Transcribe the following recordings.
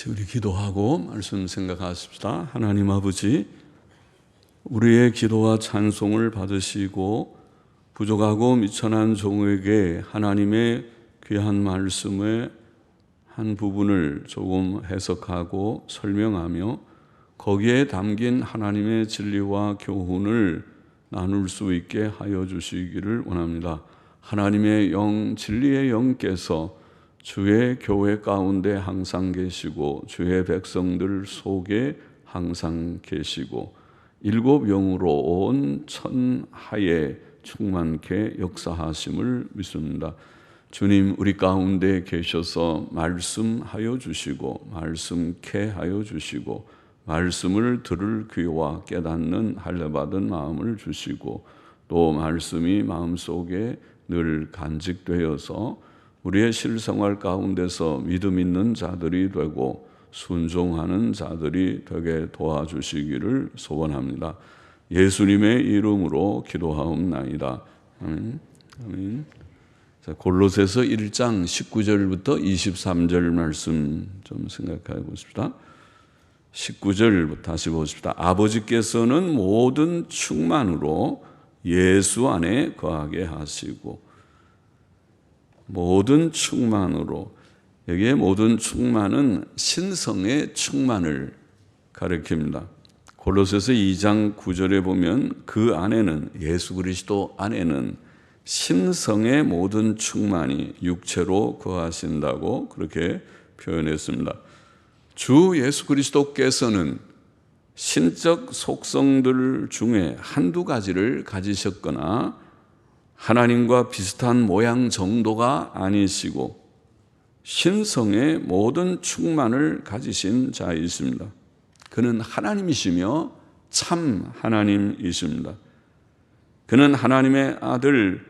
우리 기도하고 말씀 생각하십시다. 하나님 아버지, 우리의 기도와 찬송을 받으시고 부족하고 미천한 종에게 하나님의 귀한 말씀의 한 부분을 조금 해석하고 설명하며 거기에 담긴 하나님의 진리와 교훈을 나눌 수 있게 하여 주시기를 원합니다. 하나님의 영, 진리의 영께서 주의 교회 가운데 항상 계시고 주의 백성들 속에 항상 계시고 일곱 영으로 온 천하에 충만케 역사하심을 믿습니다. 주님, 우리 가운데 계셔서 말씀하여 주시고 말씀케 하여 주시고 말씀을 들을 귀와 깨닫는 할례받은 마음을 주시고 또 말씀이 마음속에 늘 간직되어서 우리의 실생활 가운데서 믿음 있는 자들이 되고 순종하는 자들이 되게 도와주시기를 소원합니다. 예수님의 이름으로 기도하옵나이다. 아멘. 아멘. 자, 골로새서 1장 19절부터 23절 말씀 좀 생각해 보십시다. 19절 다시 보십시다. 아버지께서는 모든 충만으로 예수 안에 거하게 하시고, 모든 충만으로, 여기에 모든 충만은 신성의 충만을 가리킵니다. 골로새서 2장 9절에 보면 그 안에는, 예수 그리스도 안에는 신성의 모든 충만이 육체로 거하신다고 그렇게 표현했습니다. 주 예수 그리스도께서는 신적 속성들 중에 한두 가지를 가지셨거나 하나님과 비슷한 모양 정도가 아니시고 신성의 모든 충만을 가지신 자이십니다. 그는 하나님이시며 참 하나님이십니다. 그는 하나님의 아들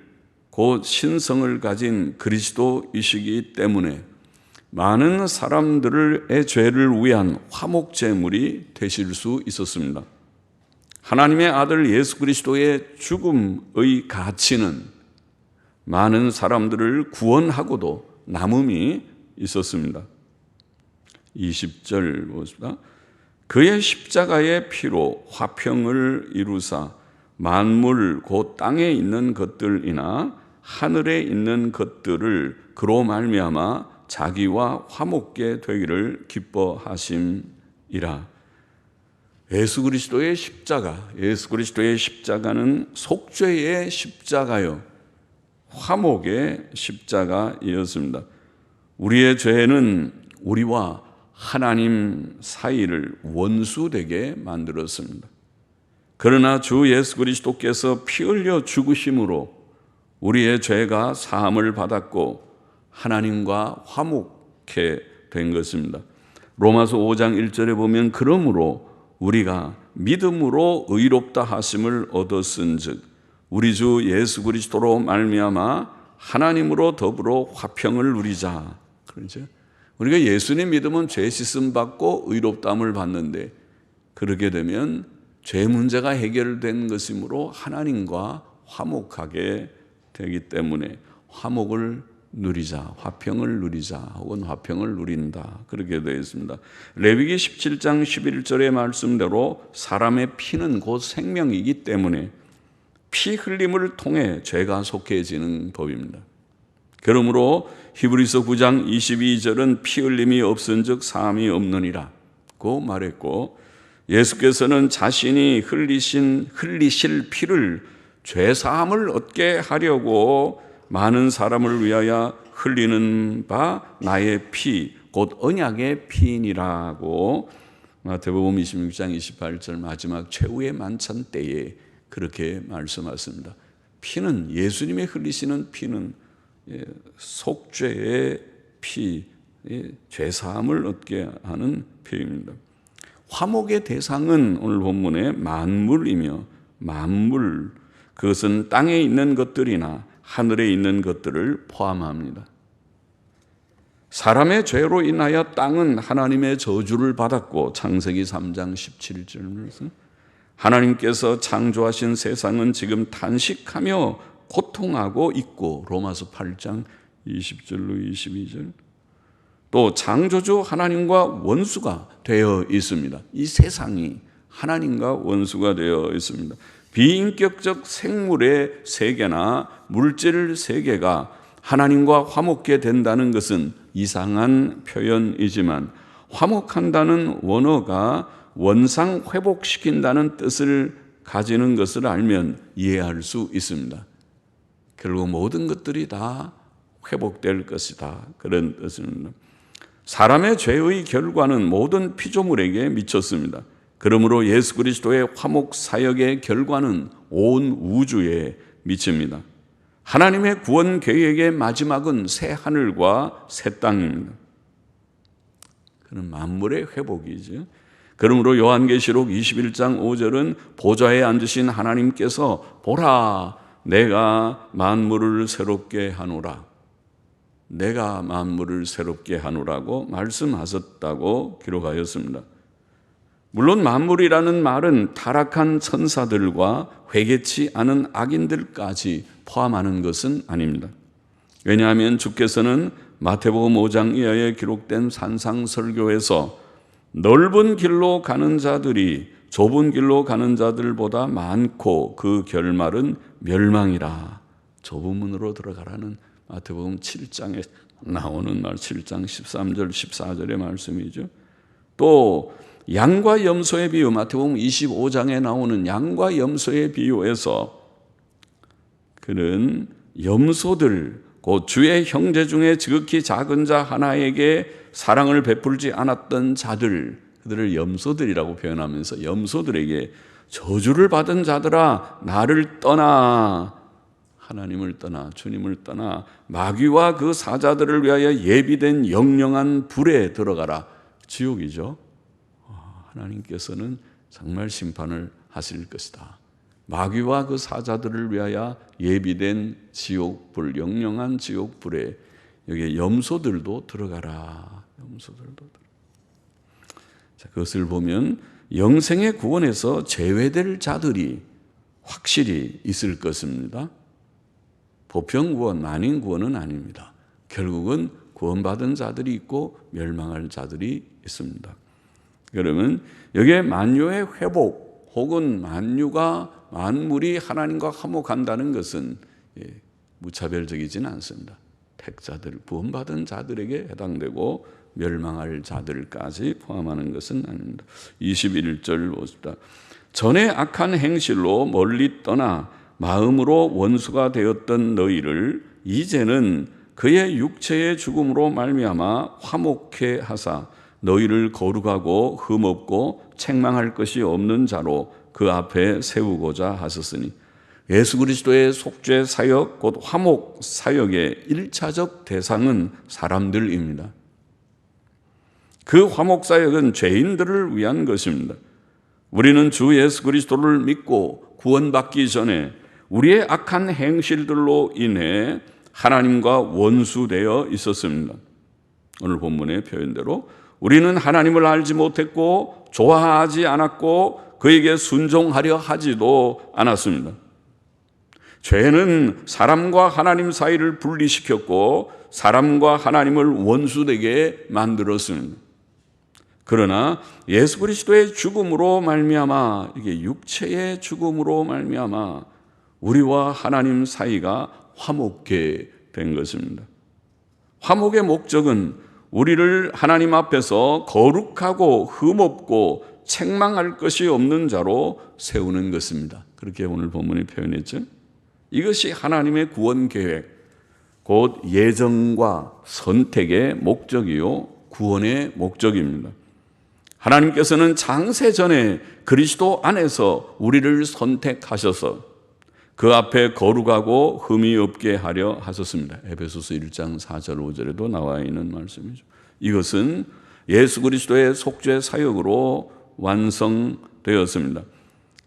곧 신성을 가진 그리스도이시기 때문에 많은 사람들의 죄를 위한 화목제물이 되실 수 있었습니다. 하나님의 아들 예수 그리스도의 죽음의 가치는 많은 사람들을 구원하고도 남음이 있었습니다. 20절 보십시다. 그의 십자가의 피로 화평을 이루사 만물 곧 땅에 있는 것들이나 하늘에 있는 것들을 그로 말미암아 자기와 화목게 되기를 기뻐하심이라. 예수 그리스도의 십자가, 예수 그리스도의 십자가는 속죄의 십자가요, 화목의 십자가이었습니다. 우리의 죄는 우리와 하나님 사이를 원수되게 만들었습니다. 그러나 주 예수 그리스도께서 피 흘려 죽으심으로 우리의 죄가 사함을 받았고 하나님과 화목케 된 것입니다. 로마서 5장 1절에 보면 그러므로 우리가 믿음으로 의롭다 하심을 얻었은즉 우리 주 예수 그리스도로 말미암아 하나님으로 더불어 화평을 누리자. 그렇죠? 우리가 예수님 믿으면 죄 씻음 받고 의롭다함을 받는데, 그러게 되면 죄 문제가 해결된 것이므로 하나님과 화목하게 되기 때문에 화목을 누리자, 화평을 누리자, 혹은 화평을 누린다, 그렇게 되어 있습니다. 레위기 17장 11절의 말씀대로 사람의 피는 곧 생명이기 때문에 피 흘림을 통해 죄가 속해지는 법입니다. 그러므로 히브리서 9장 22절은 피 흘림이 없은즉 사함이 없느니라고 말했고, 예수께서는 자신이 흘리실 피를 죄사함을 얻게 하려고 많은 사람을 위하여 흘리는 바 나의 피, 곧 언약의 피이니라고 마태복음 26장 28절 마지막 최후의 만찬 때에 그렇게 말씀하십니다. 피는, 예수님의 흘리시는 피는 속죄의 피, 죄사함을 얻게 하는 피입니다. 화목의 대상은 오늘 본문에 만물이며, 만물, 그것은 땅에 있는 것들이나 하늘에 있는 것들을 포함합니다. 사람의 죄로 인하여 땅은 하나님의 저주를 받았고, 창세기 3장 17절에서 하나님께서 창조하신 세상은 지금 탄식하며 고통하고 있고, 로마서 8장 20절로 22절, 또 창조주 하나님과 원수가 되어 있습니다. 이 세상이 하나님과 원수가 되어 있습니다. 비인격적 생물의 세계나 물질 세계가 하나님과 화목게 된다는 것은 이상한 표현이지만 화목한다는 원어가 원상 회복시킨다는 뜻을 가지는 것을 알면 이해할 수 있습니다. 결국 모든 것들이 다 회복될 것이다. 그런 뜻입니다. 사람의 죄의 결과는 모든 피조물에게 미쳤습니다. 그러므로 예수 그리스도의 화목 사역의 결과는 온 우주에 미칩니다. 하나님의 구원 계획의 마지막은 새 하늘과 새 땅입니다. 그는 만물의 회복이죠. 그러므로 요한계시록 21장 5절은 보좌에 앉으신 하나님께서 보라, 내가 만물을 새롭게 하노라. 내가 만물을 새롭게 하노라고 말씀하셨다고 기록하였습니다. 물론 만물이라는 말은 타락한 천사들과 회개치 않은 악인들까지 포함하는 것은 아닙니다. 왜냐하면 주께서는 마태복음 5장 이하에 기록된 산상설교에서 넓은 길로 가는 자들이 좁은 길로 가는 자들보다 많고 그 결말은 멸망이라. 좁은 문으로 들어가라는 마태복음 7장에 나오는 말 7장 13절 14절의 말씀이죠. 또 양과 염소의 비유 마태복음 25장에 나오는 양과 염소의 비유에서 그는 염소들 곧 주의 형제 중에 지극히 작은 자 하나에게 사랑을 베풀지 않았던 자들, 그들을 염소들이라고 표현하면서 염소들에게 저주를 받은 자들아 나를 떠나, 하나님을 떠나, 주님을 떠나 마귀와 그 사자들을 위하여 예비된 영영한 불에 들어가라. 지옥이죠. 하나님께서는 정말 심판을 하실 것이다. 마귀와 그 사자들을 위하여 예비된 지옥불, 영영한 지옥불에 여기에 염소들도 들어가라. 염소들도 들어가라. 자, 그것을 보면 영생의 구원에서 제외될 자들이 확실히 있을 것입니다. 보편구원, 만인구원은 아닙니다. 결국은 구원받은 자들이 있고 멸망할 자들이 있습니다. 그러면 여기에 만유의 회복 혹은 만물이 하나님과 화목한다는 것은 무차별적이지는 않습니다. 택자들, 구원받은 자들에게 해당되고 멸망할 자들까지 포함하는 것은 아닙니다. 21절 보십시다. 전에 악한 행실로 멀리 떠나 마음으로 원수가 되었던 너희를 이제는 그의 육체의 죽음으로 말미암아 화목케 하사 너희를 거룩하고 흠없고 책망할 것이 없는 자로 그 앞에 세우고자 하셨으니 예수 그리스도의 속죄 사역 곧 화목 사역의 1차적 대상은 사람들입니다. 그 화목 사역은 죄인들을 위한 것입니다. 우리는 주 예수 그리스도를 믿고 구원받기 전에 우리의 악한 행실들로 인해 하나님과 원수되어 있었습니다. 오늘 본문의 표현대로 우리는 하나님을 알지 못했고 좋아하지 않았고 그에게 순종하려 하지도 않았습니다. 죄는 사람과 하나님 사이를 분리시켰고 사람과 하나님을 원수되게 만들었습니다. 그러나 예수 그리스도의 죽음으로 말미암아, 이게 육체의 죽음으로 말미암아 우리와 하나님 사이가 화목게 된 것입니다. 화목의 목적은 우리를 하나님 앞에서 거룩하고 흠없고 책망할 것이 없는 자로 세우는 것입니다. 그렇게 오늘 본문이 표현했죠. 이것이 하나님의 구원 계획, 곧 예정과 선택의 목적이요 구원의 목적입니다. 하나님께서는 창세 전에 그리스도 안에서 우리를 선택하셔서 그 앞에 거룩하고 흠이 없게 하려 하셨습니다. 에베소서 1장 4절 5절에도 나와 있는 말씀이죠. 이것은 예수 그리스도의 속죄 사역으로 완성되었습니다.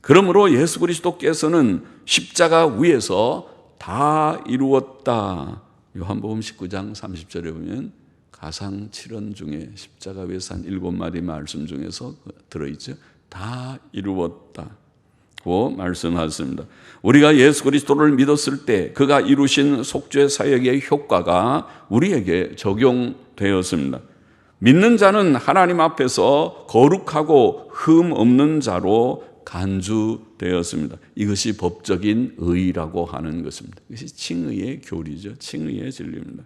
그러므로 예수 그리스도께서는 십자가 위에서 다 이루었다. 요한복음 19장 30절에 보면 가상 7언 중에 십자가 위에서 한 7마디 말씀 중에서 들어있죠. 다 이루었다. 고 말씀하셨습니다. 우리가 예수 그리스도를 믿었을 때 그가 이루신 속죄 사역의 효과가 우리에게 적용되었습니다. 믿는 자는 하나님 앞에서 거룩하고 흠 없는 자로 간주되었습니다. 이것이 법적인 의라고 하는 것입니다. 이것이 칭의의 교리죠. 칭의의 진리입니다.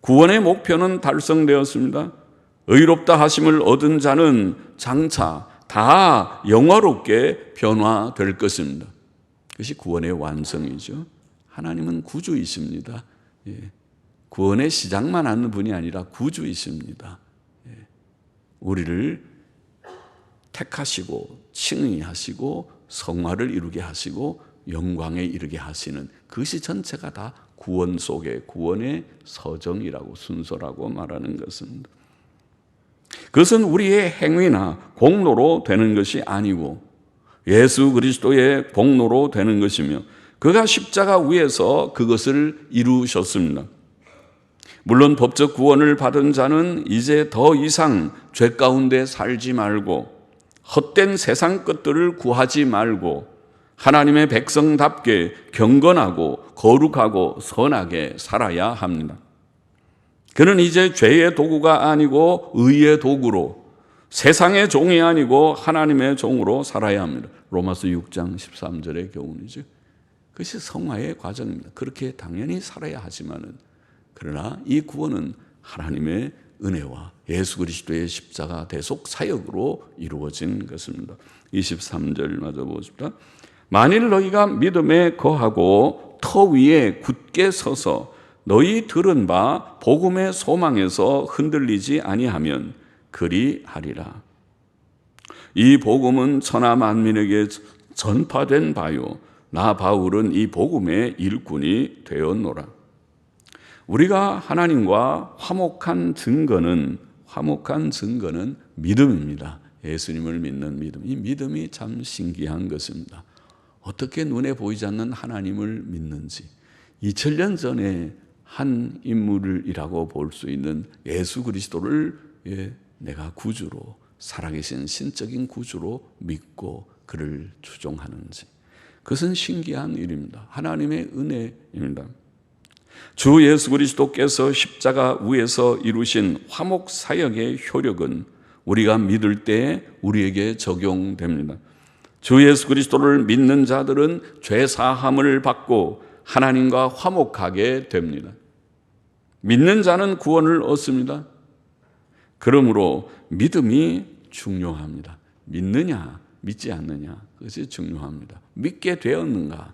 구원의 목표는 달성되었습니다. 의롭다 하심을 얻은 자는 장차 다 영화롭게 변화될 것입니다. 그것이 구원의 완성이죠. 하나님은 구주이십니다. 구원의 시작만 하는 분이 아니라 구주이십니다. 우리를 택하시고 칭의하시고 성화를 이루게 하시고 영광에 이르게 하시는 그것이 전체가 다 구원 속의 구원의 서정이라고 순서라고 말하는 것입니다. 그것은 우리의 행위나 공로로 되는 것이 아니고 예수 그리스도의 공로로 되는 것이며 그가 십자가 위에서 그것을 이루셨습니다. 물론 법적 구원을 받은 자는 이제 더 이상 죄 가운데 살지 말고 헛된 세상 것들을 구하지 말고 하나님의 백성답게 경건하고 거룩하고 선하게 살아야 합니다. 그는 이제 죄의 도구가 아니고 의의 도구로 세상의 종이 아니고 하나님의 종으로 살아야 합니다. 로마서 6장 13절의 교훈이죠. 그것이 성화의 과정입니다. 그렇게 당연히 살아야 하지만은 그러나 이 구원은 하나님의 은혜와 예수 그리스도의 십자가 대속 사역으로 이루어진 것입니다. 23절 맞아 보십시다. 만일 너희가 믿음에 거하고 터 위에 굳게 서서 너희 들은 바 복음의 소망에서 흔들리지 아니하면 그리하리라. 이 복음은 천하 만민에게 전파된 바요 나 바울은 이 복음의 일꾼이 되었노라. 우리가 하나님과 화목한 증거는 믿음입니다. 예수님을 믿는 믿음. 이 믿음이 참 신기한 것입니다. 어떻게 눈에 보이지 않는 하나님을 믿는지 2000년 전에 한 인물이라고 볼 수 있는 예수 그리스도를 내가 구주로 살아계신 신적인 구주로 믿고 그를 추종하는지 그것은 신기한 일입니다. 하나님의 은혜입니다. 주 예수 그리스도께서 십자가 위에서 이루신 화목 사역의 효력은 우리가 믿을 때 우리에게 적용됩니다. 주 예수 그리스도를 믿는 자들은 죄 사함을 받고 하나님과 화목하게 됩니다. 믿는 자는 구원을 얻습니다. 그러므로 믿음이 중요합니다. 믿느냐, 믿지 않느냐, 그것이 중요합니다. 믿게 되었는가,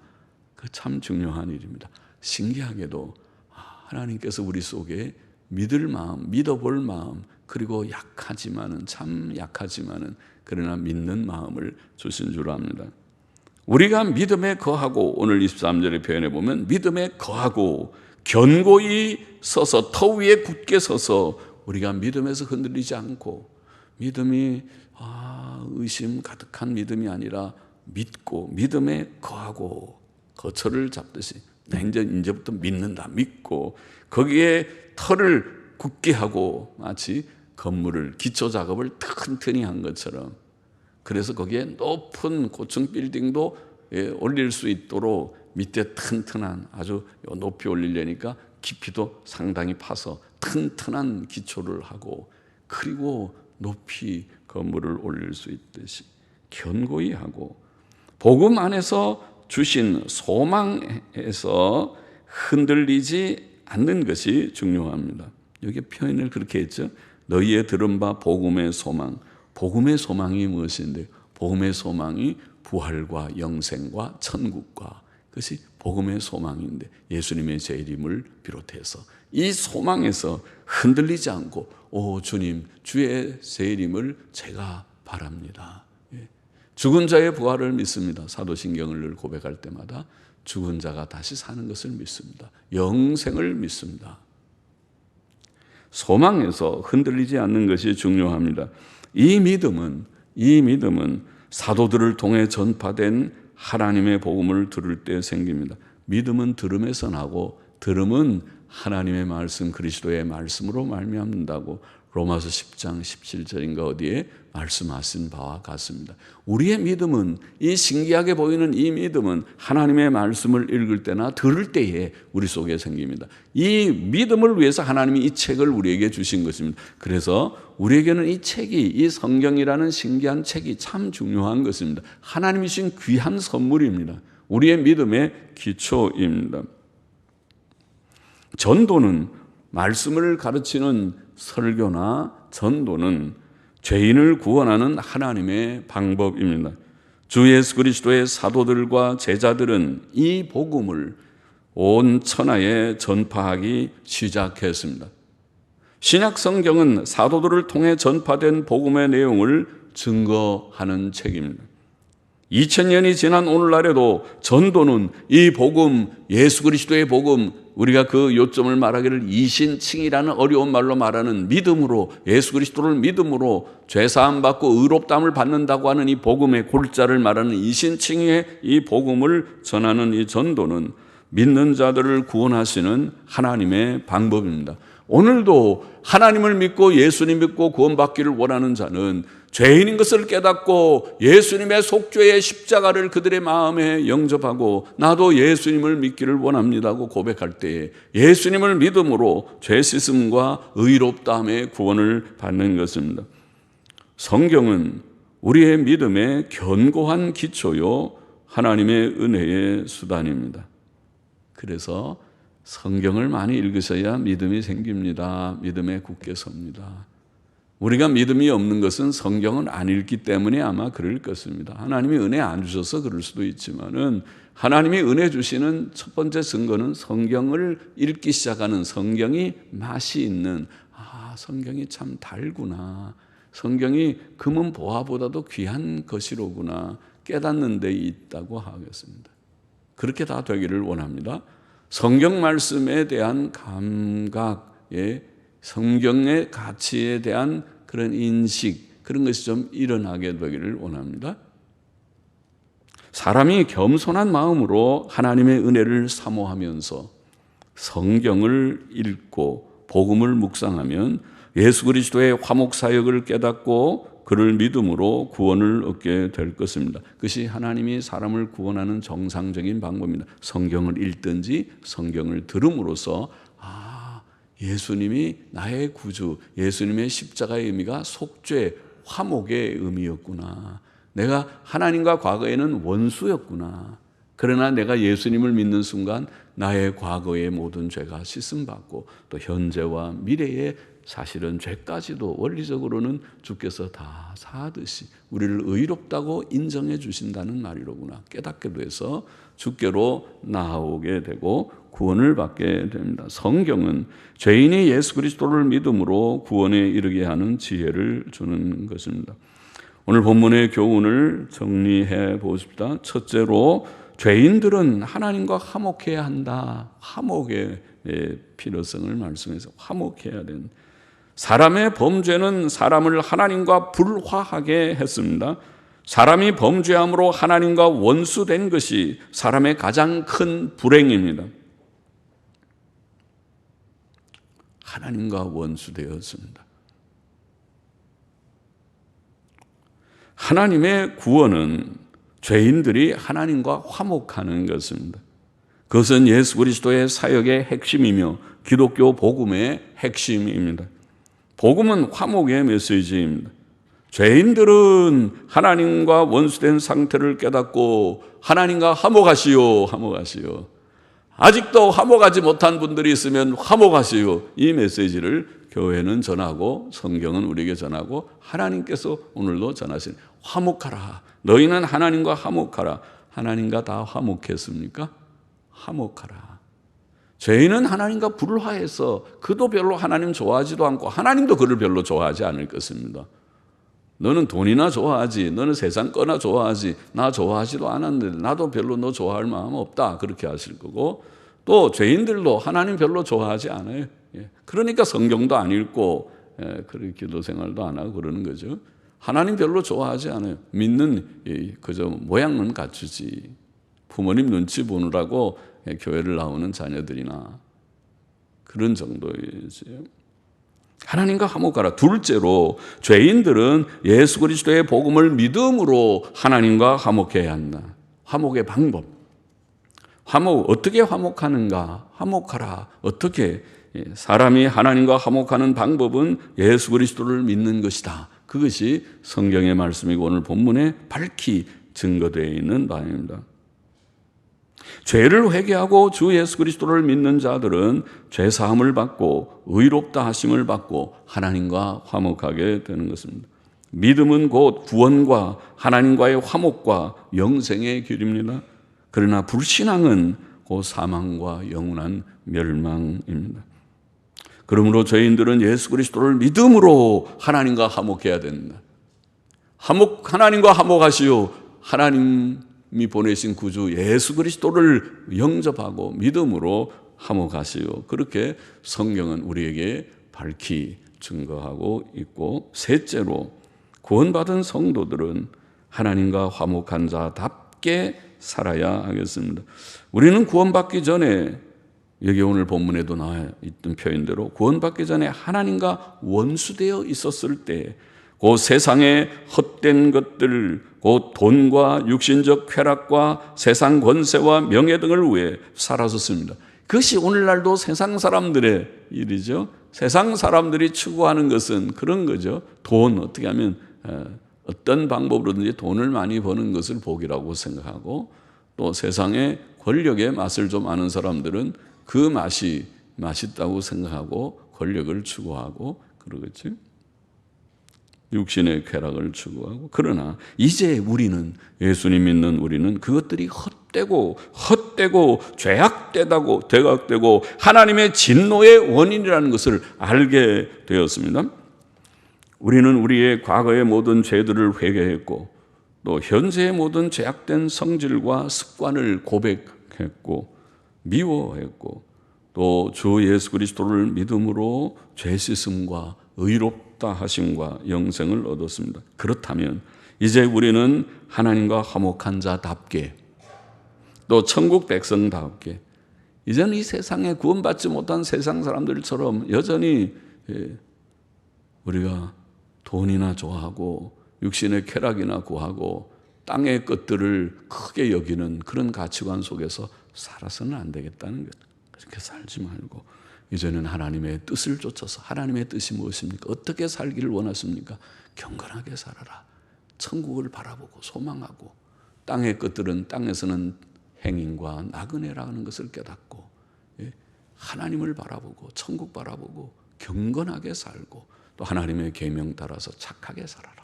그 참 중요한 일입니다. 신기하게도 하나님께서 우리 속에 믿을 마음, 믿어볼 마음, 그리고 참 약하지만은 그러나 믿는 마음을 주신 줄 압니다. 우리가 믿음에 거하고 오늘 23절에 표현해 보면 믿음에 거하고 견고히 서서 터 위에 굳게 서서 우리가 믿음에서 흔들리지 않고 믿음이 의심 가득한 믿음이 아니라 믿고 믿음에 거하고 거처를 잡듯이 이제부터 믿는다 믿고 거기에 터를 굳게 하고 마치 건물을 기초 작업을 튼튼히 한 것처럼 그래서 거기에 높은 고층 빌딩도 올릴 수 있도록 밑에 튼튼한 아주 높이 올리려니까 깊이도 상당히 파서 튼튼한 기초를 하고 그리고 높이 건물을 올릴 수 있듯이 견고히 하고 복음 안에서 주신 소망에서 흔들리지 않는 것이 중요합니다. 여기 표현을 그렇게 했죠. 너희의 들은 바 복음의 소망. 복음의 소망이 무엇인데? 복음의 소망이 부활과 영생과 천국과 그것이 복음의 소망인데 예수님의 재림을 비롯해서 이 소망에서 흔들리지 않고 주님 주의 재림을 제가 바랍니다. 죽은 자의 부활을 믿습니다. 사도신경을 늘 고백할 때마다 죽은 자가 다시 사는 것을 믿습니다. 영생을 믿습니다. 소망에서 흔들리지 않는 것이 중요합니다. 이 믿음은 사도들을 통해 전파된 하나님의 복음을 들을 때 생깁니다. 믿음은 들음에서 나고 들음은 하나님의 말씀, 그리스도의 말씀으로 말미암는다고 로마서 10장 17절인가 어디에 말씀하신 바와 같습니다. 우리의 믿음은, 이 신기하게 보이는 이 믿음은 하나님의 말씀을 읽을 때나 들을 때에 우리 속에 생깁니다. 이 믿음을 위해서 하나님이 이 책을 우리에게 주신 것입니다. 그래서 우리에게는 이 책이, 이 성경이라는 신기한 책이 참 중요한 것입니다. 하나님이 주신 귀한 선물입니다. 우리의 믿음의 기초입니다. 전도는, 말씀을 가르치는 설교나 전도는 죄인을 구원하는 하나님의 방법입니다. 주 예수 그리스도의 사도들과 제자들은 이 복음을 온 천하에 전파하기 시작했습니다. 신약 성경은 사도들을 통해 전파된 복음의 내용을 증거하는 책입니다. 2000년이 지난 오늘날에도 전도는 이 복음, 예수 그리스도의 복음, 우리가 그 요점을 말하기를 이신칭이라는 어려운 말로 말하는 믿음으로, 예수 그리스도를 믿음으로 죄사함 받고 의롭다함을 받는다고 하는 이 복음의 골자를 말하는 이신칭의 이 복음을 전하는 이 전도는 믿는 자들을 구원하시는 하나님의 방법입니다. 오늘도 하나님을 믿고 예수님 믿고 구원받기를 원하는 자는 죄인인 것을 깨닫고 예수님의 속죄의 십자가를 그들의 마음에 영접하고 나도 예수님을 믿기를 원합니다고 고백할 때에 예수님을 믿음으로 죄 씻음과 의롭다함의 구원을 받는 것입니다. 성경은 우리의 믿음의 견고한 기초요, 하나님의 은혜의 수단입니다. 그래서 성경을 많이 읽으셔야 믿음이 생깁니다. 믿음에 굳게 섭니다. 우리가 믿음이 없는 것은 성경을 안 읽기 때문에 아마 그럴 것입니다. 하나님이 은혜 안 주셔서 그럴 수도 있지만은 하나님이 은혜 주시는 첫 번째 증거는 성경을 읽기 시작하는, 성경이 맛이 있는, 성경이 참 달구나, 성경이 금은 보화보다도 귀한 것이로구나 깨닫는 데 있다고 하겠습니다. 그렇게 다 되기를 원합니다. 성경 말씀에 대한 감각에, 성경의 가치에 대한 그런 인식, 그런 것이 좀 일어나게 되기를 원합니다. 사람이 겸손한 마음으로 하나님의 은혜를 사모하면서 성경을 읽고 복음을 묵상하면 예수 그리스도의 화목 사역을 깨닫고 그를 믿음으로 구원을 얻게 될 것입니다. 그것이 하나님이 사람을 구원하는 정상적인 방법입니다. 성경을 읽든지 성경을 들음으로써 예수님이 나의 구주, 예수님의 십자가의 의미가 속죄, 화목의 의미였구나. 내가 하나님과 과거에는 원수였구나. 그러나 내가 예수님을 믿는 순간 나의 과거의 모든 죄가 씻음받고 또 현재와 미래의 사실은 죄까지도 원리적으로는 주께서 다 사하듯이 우리를 의롭다고 인정해 주신다는 말이로구나 깨닫게 돼서 주께로 나아오게 되고 구원을 받게 됩니다. 성경은 죄인이 예수 그리스도를 믿음으로 구원에 이르게 하는 지혜를 주는 것입니다. 오늘 본문의 교훈을 정리해 보십시다. 첫째로 죄인들은 하나님과 화목해야 한다. 화목의 필요성을 말씀해서 화목해야 된다. 사람의 범죄는 사람을 하나님과 불화하게 했습니다. 사람이 범죄함으로 하나님과 원수된 것이 사람의 가장 큰 불행입니다. 하나님과 원수되었습니다. 하나님의 구원은 죄인들이 하나님과 화목하는 것입니다. 그것은 예수 그리스도의 사역의 핵심이며 기독교 복음의 핵심입니다. 복음은 화목의 메시지입니다. 죄인들은 하나님과 원수된 상태를 깨닫고 하나님과 화목하시오, 화목하시오. 아직도 화목하지 못한 분들이 있으면 화목하시오. 이 메시지를 교회는 전하고 성경은 우리에게 전하고 하나님께서 오늘도 전하신 화목하라. 너희는 하나님과 화목하라. 하나님과 다 화목했습니까? 화목하라. 죄인은 하나님과 불화해서 그도 별로 하나님 좋아하지도 않고 하나님도 그를 별로 좋아하지 않을 것입니다. 너는 돈이나 좋아하지, 너는 세상 거나 좋아하지, 나 좋아하지도 않았는데 나도 별로 너 좋아할 마음 없다 그렇게 하실 거고, 또 죄인들도 하나님 별로 좋아하지 않아요. 그러니까 성경도 안 읽고 그렇게 기도 생활도 안 하고 그러는 거죠. 하나님 별로 좋아하지 않아요. 믿는 그저 모양은 갖추지. 부모님 눈치 보느라고 교회를 나오는 자녀들이나 그런 정도이지. 하나님과 화목하라. 둘째로 죄인들은 예수 그리스도의 복음을 믿음으로 하나님과 화목해야 한다. 화목의 방법. 어떻게 화목하는가? 화목하라. 어떻게? 사람이 하나님과 화목하는 방법은 예수 그리스도를 믿는 것이다. 그것이 성경의 말씀이고 오늘 본문에 밝히 증거되어 있는 바입니다. 죄를 회개하고 주 예수 그리스도를 믿는 자들은 죄 사함을 받고 의롭다 하심을 받고 하나님과 화목하게 되는 것입니다. 믿음은 곧 구원과 하나님과의 화목과 영생의 길입니다. 그러나 불신앙은 곧 사망과 영원한 멸망입니다. 그러므로 죄인들은 예수 그리스도를 믿음으로 하나님과 화목해야 된다. 하나님과 화목하시오. 하나님이 보내신 구주 예수 그리스도를 영접하고 믿음으로 화목하시오. 그렇게 성경은 우리에게 밝히 증거하고 있고, 셋째로 구원받은 성도들은 하나님과 화목한 자답게 살아야 하겠습니다. 우리는 구원받기 전에, 여기 오늘 본문에도 나와 있던 표현대로 구원받기 전에 하나님과 원수되어 있었을 때 그 세상의 헛된 것들, 곧 돈과 육신적 쾌락과 세상 권세와 명예 등을 위해 살았었습니다. 그것이 오늘날도 세상 사람들의 일이죠. 세상 사람들이 추구하는 것은 그런 거죠. 돈, 어떻게 하면 어떤 방법으로든지 돈을 많이 버는 것을 복이라고 생각하고, 또 세상의 권력의 맛을 좀 아는 사람들은 그 맛이 맛있다고 생각하고 권력을 추구하고 그러겠지. 육신의 쾌락을 추구하고. 그러나 이제 우리는, 예수님 믿는 우리는 그것들이 헛되고 죄악되고 하나님의 진노의 원인이라는 것을 알게 되었습니다. 우리는 우리의 과거의 모든 죄들을 회개했고, 또 현재의 모든 죄악된 성질과 습관을 고백했고 미워했고, 또 주 예수 그리스도를 믿음으로 죄 씻음과 의롭다 하심과 영생을 얻었습니다. 그렇다면 이제 우리는 하나님과 화목한 자답게, 또 천국 백성답게, 이제는 이 세상에 구원받지 못한 세상 사람들처럼 여전히 우리가 돈이나 좋아하고 육신의 쾌락이나 구하고 땅의 것들을 크게 여기는 그런 가치관 속에서 살아서는 안 되겠다는 것. 그렇게 살지 말고 이제는 하나님의 뜻을 쫓아서, 하나님의 뜻이 무엇입니까? 어떻게 살기를 원하십니까? 경건하게 살아라. 천국을 바라보고 소망하고, 땅의 것들은 땅에서는 행인과 나그네라는 것을 깨닫고, 하나님을 바라보고 천국 바라보고 경건하게 살고, 또 하나님의 계명 따라서 착하게 살아라.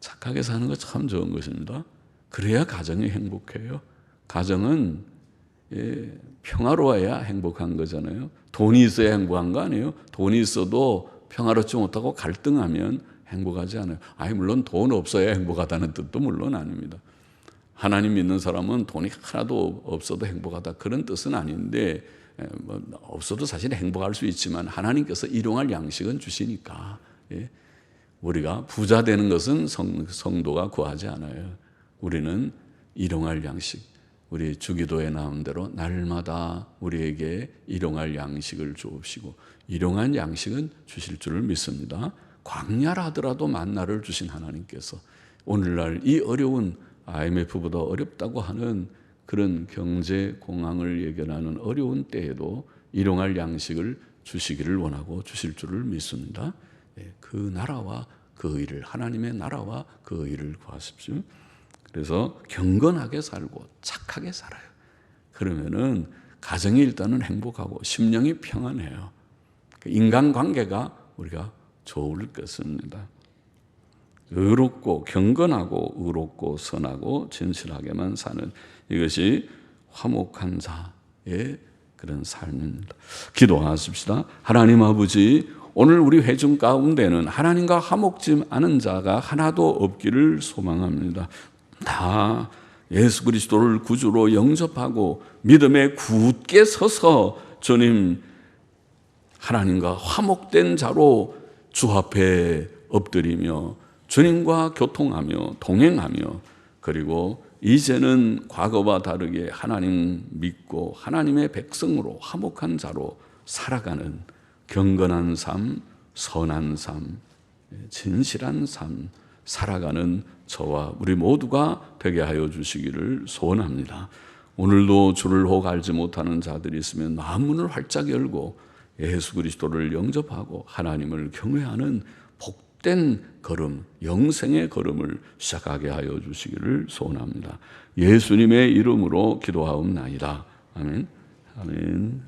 착하게 사는 거 참 좋은 것입니다. 그래야 가정이 행복해요. 가정은 평화로워야 행복한 거잖아요. 돈이 있어야 행복한 거 아니에요? 돈이 있어도 평화롭지 못하고 갈등하면 행복하지 않아요. 물론 돈 없어야 행복하다는 뜻도 물론 아닙니다. 하나님 믿는 사람은 돈이 하나도 없어도 행복하다, 그런 뜻은 아닌데, 없어도 사실 행복할 수 있지만 하나님께서 일용할 양식은 주시니까, 우리가 부자 되는 것은 성도가 구하지 않아요. 우리는 일용할 양식, 우리 주기도에 나온 대로 날마다 우리에게 일용할 양식을 주옵시고, 일용할 양식은 주실 줄을 믿습니다. 광야라 하더라도 만나를 주신 하나님께서 오늘날 이 어려운, IMF보다 어렵다고 하는 그런 경제 공황을 예견하는 어려운 때에도 일용할 양식을 주시기를 원하고 주실 줄을 믿습니다. 그 나라와 그 의를, 하나님의 나라와 그 의를 구하십시오. 그래서 경건하게 살고 착하게 살아요. 그러면은 가정이 일단은 행복하고 심령이 평안해요. 인간관계가 우리가 좋을 것입니다. 의롭고 경건하고 의롭고 선하고 진실하게만 사는, 이것이 화목한 자의 그런 삶입니다. 기도하십시다. 하나님 아버지, 오늘 우리 회중 가운데는 하나님과 화목지 않은 자가 하나도 없기를 소망합니다. 다 예수 그리스도를 구주로 영접하고 믿음에 굳게 서서 주님, 하나님과 화목된 자로 주 앞에 엎드리며 주님과 교통하며 동행하며, 그리고 이제는 과거와 다르게 하나님 믿고 하나님의 백성으로 화목한 자로 살아가는 경건한 삶, 선한 삶, 진실한 삶 살아가는 저와 우리 모두가 되게 하여 주시기를 소원합니다. 오늘도 주를 혹 알지 못하는 자들이 있으면 마음문을 활짝 열고 예수 그리스도를 영접하고 하나님을 경외하는 복된 걸음, 영생의 걸음을 시작하게 하여 주시기를 소원합니다. 예수님의 이름으로 기도하옵나이다. 아멘. 아멘.